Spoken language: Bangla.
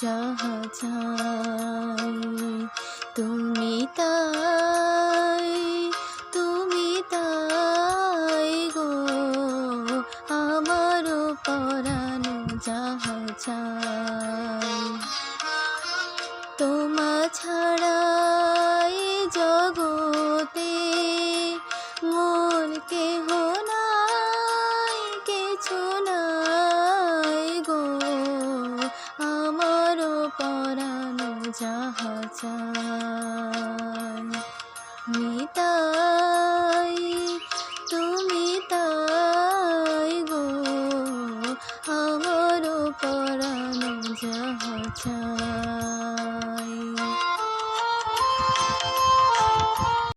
যাহা চাই তুমি তাই, তুমি তাই গো আমারও পরানো যাহা চাই। তোমা ছাড়া এ জগতে মোর কেহ নাই, কিছু নাই গো আমারও পরানো যাহা চাই। নিতা